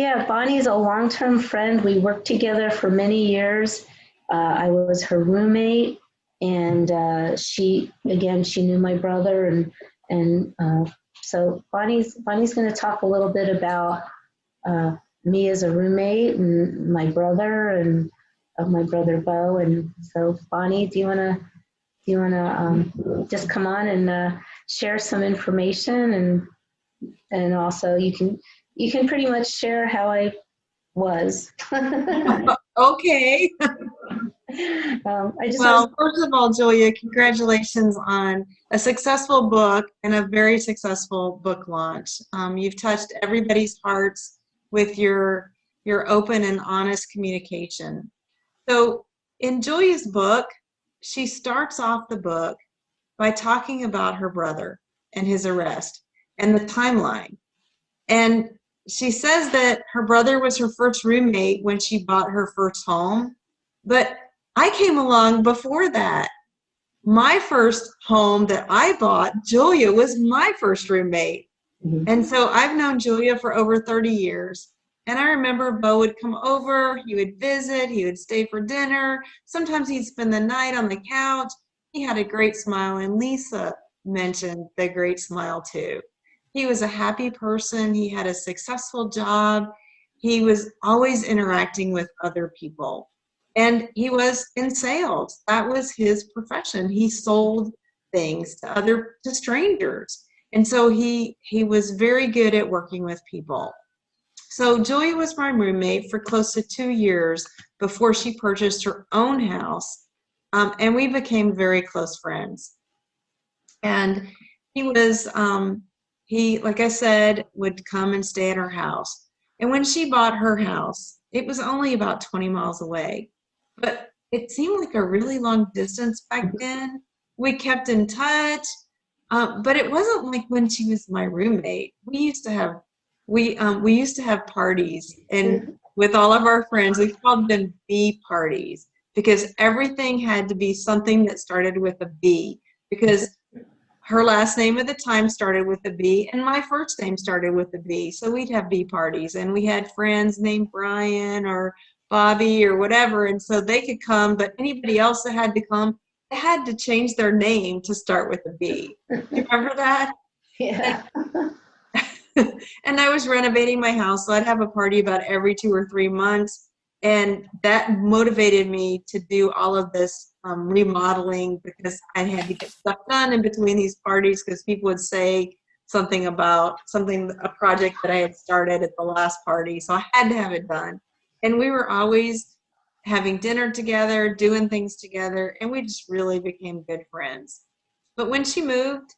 Yeah, Bonnie's a long-term friend. We worked together for many years. I was her roommate, and she knew my brother, and so Bonnie's going to talk a little bit about uh, me as a roommate and my brother and my brother Bo. And so, Bonnie, do you wanna just come on and share some information, and also you can pretty much share how I was. Okay. I just was. Well, first of all, Julia, congratulations on a successful book and a very successful book launch. You've touched everybody's hearts with your open and honest communication. So in Julia's book, she starts off the book by talking about her brother and his arrest and the timeline. And she says that her brother was her first roommate when she bought her first home, but I came along before that. My first home that I bought, Julia was my first roommate. Mhm. And so I've known Julia for over 30 years. And I remember Bo would come over, he would visit, he would stay for dinner. Sometimes he'd spend the night on the couch. He had a great smile, and Lisa mentioned the great smile too. He was a happy person. He had a successful job. He was always interacting with other people. And he was in sales. That was his profession. He sold things to strangers. And so he was very good at working with people. So Julia was my roommate for close to 2 years before she purchased her own house. And we became very close friends. And he was, like I said, would come and stay at our house. And when she bought her house, it was only about 20 miles away. But it seemed like a really long distance back then. We kept in touch, but it wasn't like when she was my roommate. We used to have parties, and with all of our friends, we called them B parties because everything had to be something that started with a B. Because her last name at the time started with a B, and my first name started with a B. So we'd have B parties, and we had friends named Brian or Bobby or whatever, and so they could come, but anybody else that had to come, they had to change their name to start with a B. Do you remember that? Yeah. And I was renovating my house, so I'd have a party about every 2 or 3 months, and that motivated me to do all of this remodeling because I had to get stuff done in between these parties because people would say something about a project that I had started at the last party, so I had to have it done. And we were always having dinner together, doing things together, and we just really became good friends. But when she moved,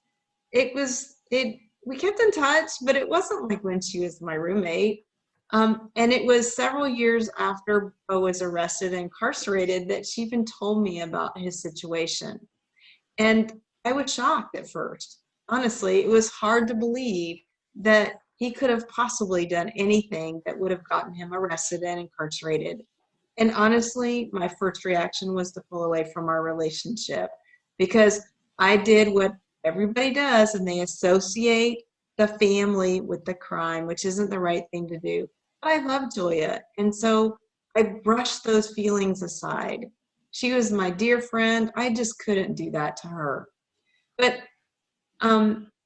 we kept in touch, but it wasn't like when she was my roommate. And it was several years after Bo was arrested and incarcerated that she even told me about his situation. And I was shocked at first. Honestly, it was hard to believe that he could have possibly done anything that would have gotten him arrested and incarcerated. And honestly, my first reaction was to pull away from our relationship because I did what everybody does and they associate the family with the crime, which isn't the right thing to do. But I love Julia. And so I brushed those feelings aside. She was my dear friend. I just couldn't do that to her. But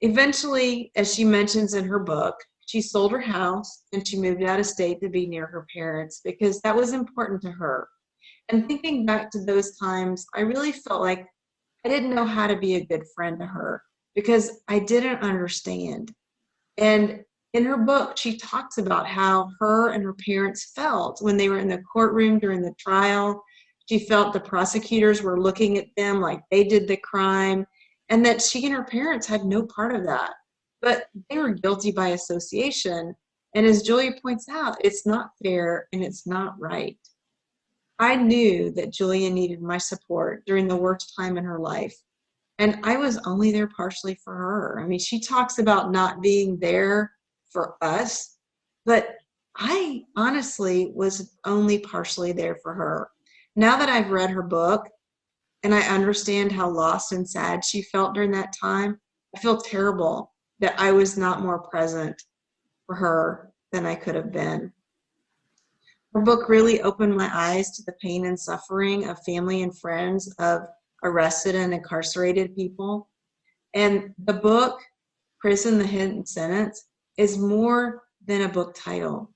eventually, as she mentions in her book, she sold her house and she moved out of state to be near her parents because that was important to her. And thinking back to those times, I really felt like I didn't know how to be a good friend to her because I didn't understand. And in her book, she talks about how her and her parents felt when they were in the courtroom during the trial. She felt the prosecutors were looking at them like they did the crime, and that she and her parents had no part of that. But they were guilty by association. And as Julia points out, it's not fair and it's not right. I knew that Julia needed my support during the worst time in her life. And I was only there partially for her. I mean, she talks about not being there for us, but I honestly was only partially there for her. Now that I've read her book and I understand how lost and sad she felt during that time, I feel terrible that I was not more present for her than I could have been. Her book really opened my eyes to the pain and suffering of family and friends of arrested and incarcerated people. And the book, Prison, the Hidden Sentence, is more than a book title.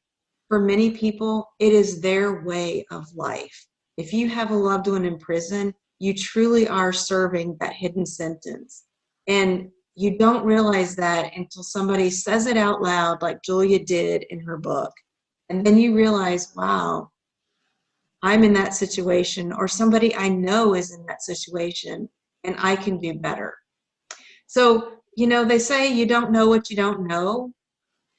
For many people, it is their way of life. If you have a loved one in prison, you truly are serving that hidden sentence. And you don't realize that until somebody says it out loud, like Julia did in her book. And then you realize, wow, I'm in that situation, or somebody I know is in that situation, and I can do better. So, they say you don't know what you don't know,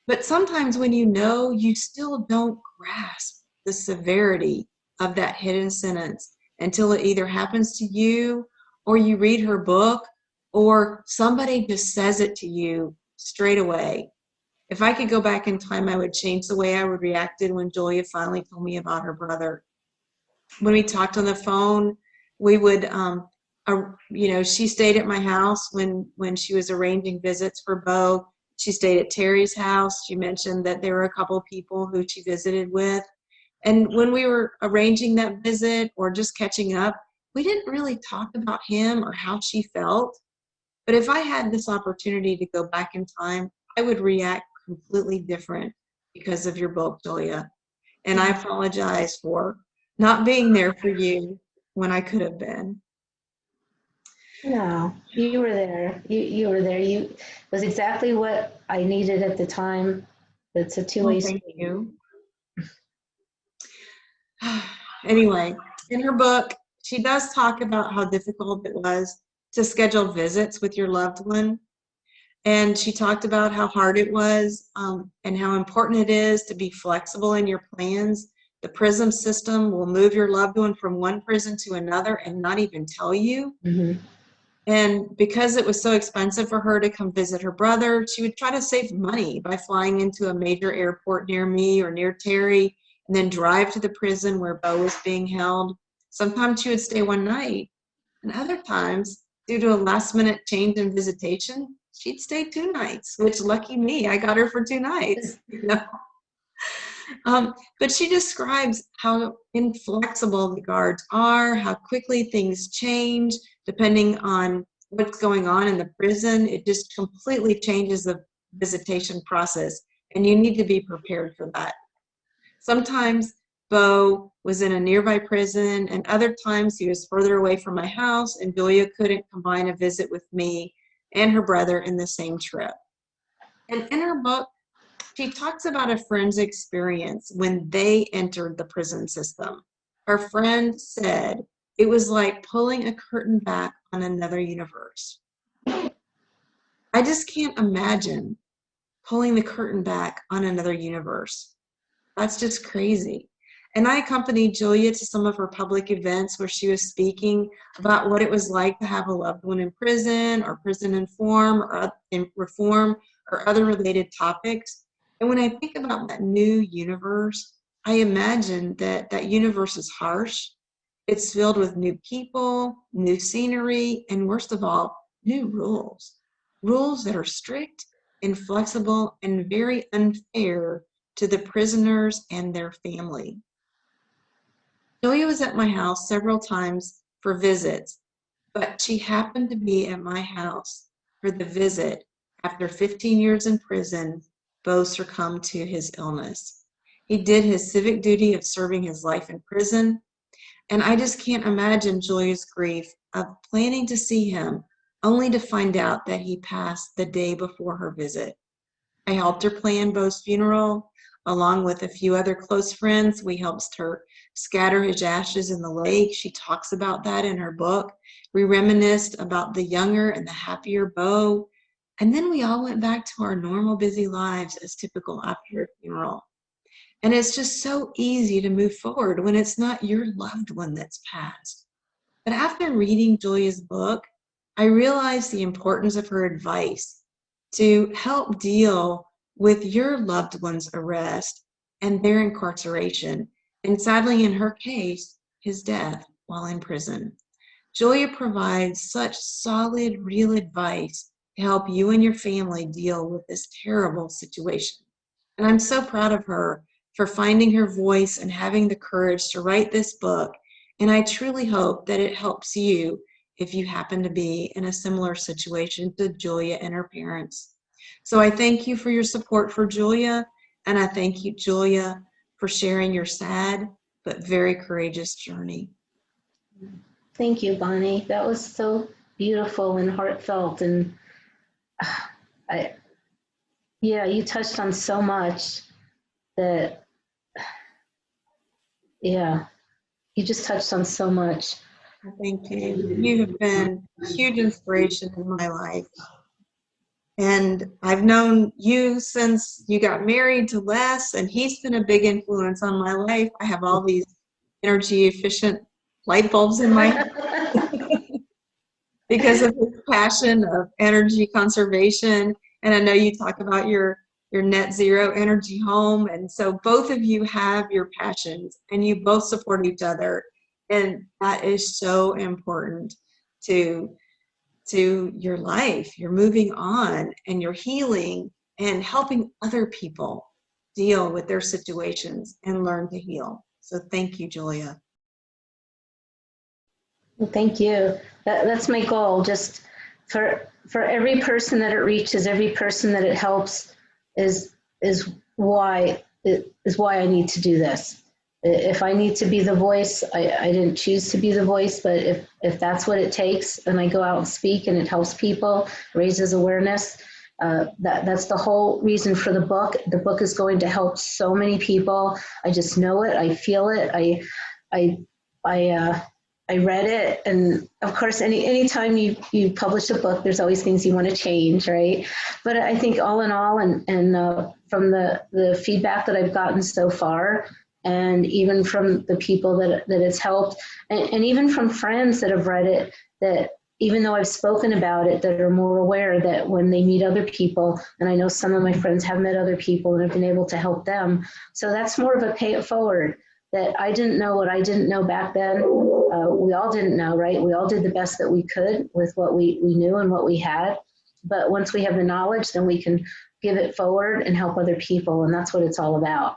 but sometimes when you know, you still don't grasp the severity of that hidden sentence until it either happens to you, or you read her book, or somebody just says it to you straight away. If I could go back in time, I would change the way I would reacted when Julia finally told me about her brother. When we talked on the phone, we would, she stayed at my house when she was arranging visits for Bo. She stayed at Terry's house. She mentioned that there were a couple of people who she visited with. And when we were arranging that visit or just catching up, we didn't really talk about him or how she felt. But if I had this opportunity to go back in time, I would react completely different because of your book, Julia. And I apologize for not being there for you when I could have been. No, you were there. You were there. You was exactly what I needed at the time. It's a two-way Well, thank street. you. Anyway, in her book, she does talk about how difficult it was to schedule visits with your loved one. And she talked about how hard it was and how important it is to be flexible in your plans. The prison system will move your loved one from one prison to another and not even tell you. Mm-hmm. And because it was so expensive for her to come visit her brother, she would try to save money by flying into a major airport near me or near Terry, and then drive to the prison where Bo was being held. Sometimes she would stay one night, and other times, due to a last-minute change in visitation, she'd stay 2 nights, which lucky me, I got her for 2 nights. But she describes how inflexible the guards are, how quickly things change depending on what's going on in the prison. It just completely changes the visitation process, and you need to be prepared for that. Sometimes Bo was in a nearby prison, and other times he was further away from my house, and Julia couldn't combine a visit with me and her brother in the same trip. And in her book, she talks about a friend's experience when they entered the prison system. Her friend said it was like pulling a curtain back on another universe. I just can't imagine pulling the curtain back on another universe. That's just crazy. And I accompanied Julia to some of her public events where she was speaking about what it was like to have a loved one in prison or prison reform or other related topics. And when I think about that new universe, I imagine that that universe is harsh. It's filled with new people, new scenery, and worst of all, new rules. Rules that are strict, inflexible, and very unfair to the prisoners and their family. Julia was at my house several times for visits, but she happened to be at my house for the visit after 15 years in prison. Bo succumbed to his illness. He did his civic duty of serving his life in prison, and I just can't imagine Julia's grief of planning to see him only to find out that he passed the day before her visit. I helped her plan Bo's funeral. Along with a few other close friends, we helped her scatter his ashes in the lake. She talks about that in her book. We reminisced about the younger and the happier Bo. And then we all went back to our normal busy lives as typical after a funeral. And it's just so easy to move forward when it's not your loved one that's passed. But after reading Julia's book, I realized the importance of her advice to help deal with your loved one's arrest and their incarceration, and sadly, in her case, his death while in prison. Julia provides such solid, real advice to help you and your family deal with this terrible situation. And I'm so proud of her for finding her voice and having the courage to write this book. And I truly hope that it helps you if you happen to be in a similar situation to Julia and her parents. So I thank you for your support for Julia, and I thank you, Julia, for sharing your sad but very courageous journey. Thank you, Bonnie. That was so beautiful and heartfelt. And I, yeah, you touched on so much that, yeah, you just touched on so much. Thank you. You have been a huge inspiration in my life. And I've known you since you got married to Les, and he's been a big influence on my life. I have all these energy efficient light bulbs in my because of his passion of energy conservation. And I know you talk about your net zero energy home. And so both of you have your passions and you both support each other. And that is so important to your life. You're moving on and you're healing and helping other people deal with their situations and learn to heal. So thank you, Julia. Well, thank you. That's my goal. Just for every person that it reaches, every person that it helps, is why I need to do this. If I need to be the voice, I didn't choose to be the voice, but if that's what it takes, and I go out and speak, and it helps people, raises awareness. That's the whole reason for the book. The book is going to help so many people. I just know it. I feel it. I read it, and of course, anytime you publish a book, there's always things you want to change, right? But I think all in all, and from the feedback that I've gotten so far, and even from the people that it's helped, and even from friends that have read it, that even though I've spoken about it, that are more aware that when they meet other people, and I know some of my friends have met other people and have been able to help them. So that's more of a pay it forward, that I didn't know what I didn't know back then. We all didn't know, right? We all did the best that we could with what we knew and what we had. But once we have the knowledge, then we can give it forward and help other people. And that's what it's all about.